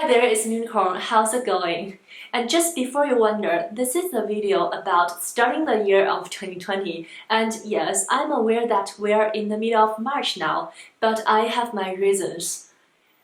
there, it's Unicorn. How's it going? And just before you wonder, this is a video about starting the year of 2020. And yes, I'm aware that we're in the middle of March now, but I have my reasons.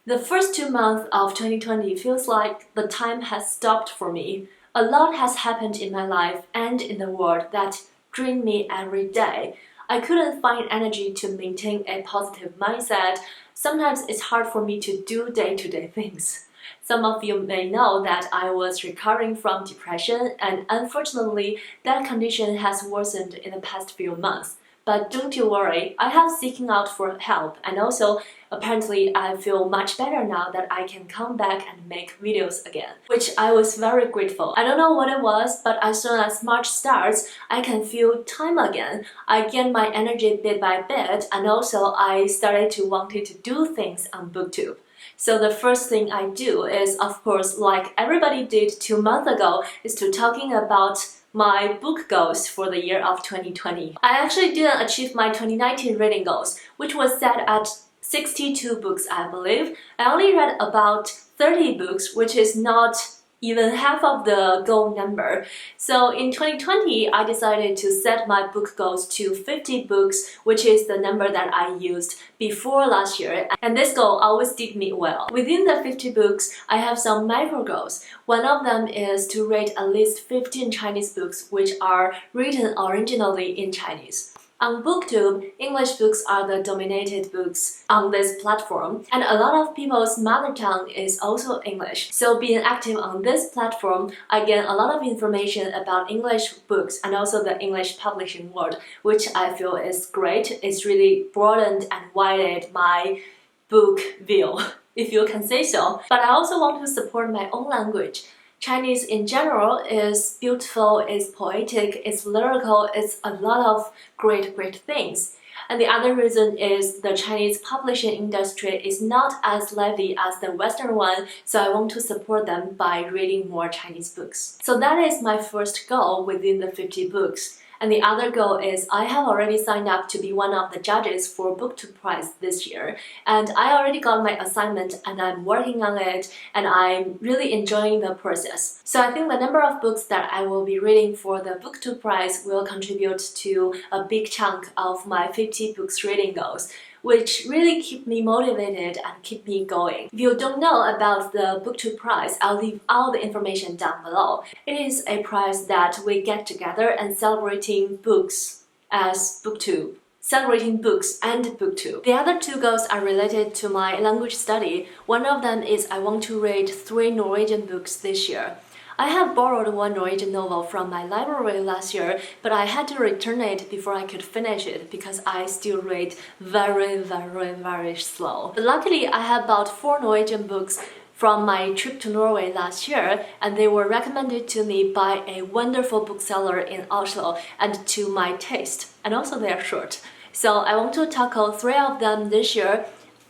The first 2 months of 2020 feels like the time has stopped for me. A lot has happened in my life and in the world that drain me every day. I couldn't find energy to maintain a positive mindset. Sometimes it's hard for me to do day-to-day things. Some of you may know that I was recovering from depression, and unfortunately, that condition has worsened in the past few months. But don't you worry, I have seeking out for help, and also apparently I feel much better now that I can come back and make videos again, which I was very grateful. I don't know what it was, but as soon as March starts, I can feel time again. I gain my energy bit by bit, and also I started to wanted to do things on BookTube. So the first thing I do is, of course, like everybody did 2 months ago, is to talking about my book goals for the year of 2020. I actually didn't achieve my 2019 reading goals, which was set at 62 books, I believe. I only read about 30 books, which is not even half of the goal number. So in 2020, I decided to set my book goals to 50 books, which is the number that I used before last year. And this goal always did me well. Within the 50 books, I have some micro goals. One of them is to read at least 15 Chinese books which are written originally in Chinese. On BookTube, English books are the dominated books on this platform, and a lot of people's mother tongue is also English. So being active on this platform, I gain a lot of information about English books and also the English publishing world, which I feel is great. It's really broadened and widened my book view, if you can say so. But I also want to support my own language. Chinese in general is beautiful, is poetic, is lyrical, it's a lot of great things. And the other reason is the Chinese publishing industry is not as lively as the Western one, so I want to support them by reading more Chinese books. So that is my first goal within the 50 books. And the other goal is I have already signed up to be one of the judges for BookTube Prize this year. And I already got my assignment and I'm working on it and I'm really enjoying the process. So I think the number of books that I will be reading for the BookTube Prize will contribute to a big chunk of my 50 books reading goals, which really keep me motivated and keep me going. If you don't know about the BookTube Prize, I'll leave all the information down below. It is a prize that we get together and celebrating books as BookTube. Celebrating books and BookTube. The other 2 goals are related to my language study. One of them is I want to read 3 Norwegian books this year. I have borrowed 1 Norwegian novel from my library last year, but I had to return it before I could finish it because I still read very slow. But luckily, I have bought 4 Norwegian books from my trip to Norway last year, and they were recommended to me by a wonderful bookseller in Oslo and to my taste, and also they are short. So I want to tackle 3 of them this year.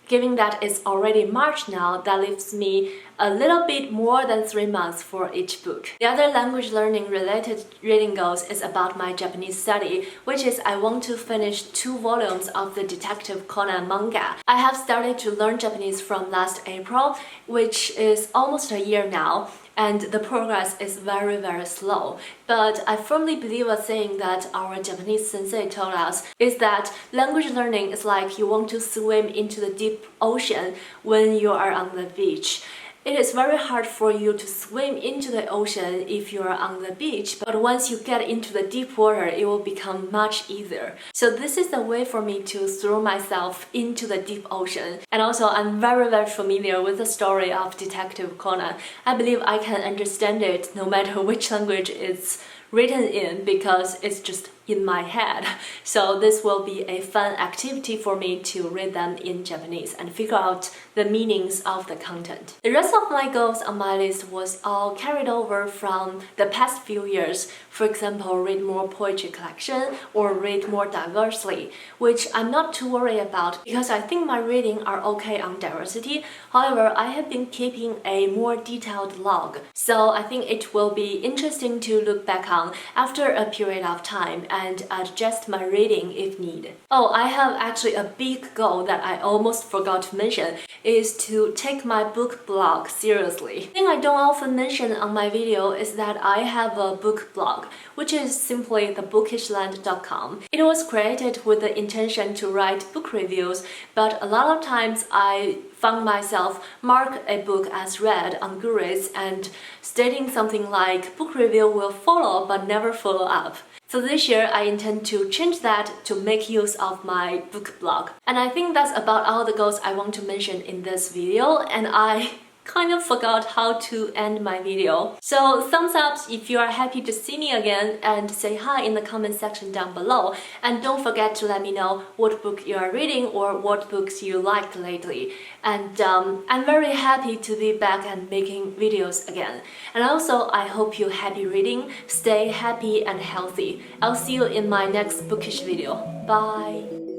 Given that it's already March now, that leaves me a little bit more than 3 months for each book. The other language learning related reading goals is about my Japanese study, which is I want to finish 2 volumes of the Detective Conan manga. I have started to learn Japanese from last April, which is almost a year now. And the progress is very slow. But I firmly believe a saying that our Japanese sensei told us is that language learning is like you want to swim into the deep ocean when you are on the beach. It is very hard for you to swim into the ocean if you are on the beach, but once you get into the deep water, it will become much easier. So this is the way for me to throw myself into the deep ocean. And also, I'm very familiar with the story of Detective Conan. I believe I can understand it no matter which language it's written in because it's just in my head. So this will be a fun activity for me to read them in Japanese and figure out the meanings of the content. The rest of my goals on my list was all carried over from the past few years. For example, read more poetry collection or read more diversely, which I'm not too worried about because I think my reading are okay on diversity. However, I have been keeping a more detailed log. So I think it will be interesting to look back on after a period of time and adjust my reading if needed. Oh, I have actually a big goal that I almost forgot to mention is to take my book blog seriously. The thing I don't often mention on my video is that I have a book blog, which is simply thebookishland.com. It was created with the intention to write book reviews, but a lot of times I found myself mark a book as read on Goodreads and stating something like book review will follow but never follow up. So this year I intend to change that to make use of my book blog. And I think that's about all the goals I want to mention in this video, and I kind of forgot how to end my video. So thumbs up if you are happy to see me again, and say hi in the comment section down below. And don't forget to let me know what book you are reading or what books you liked lately. And I'm very happy to be back and making videos again. And also, I hope you happy reading, stay happy and healthy. I'll see you in my next bookish video. Bye!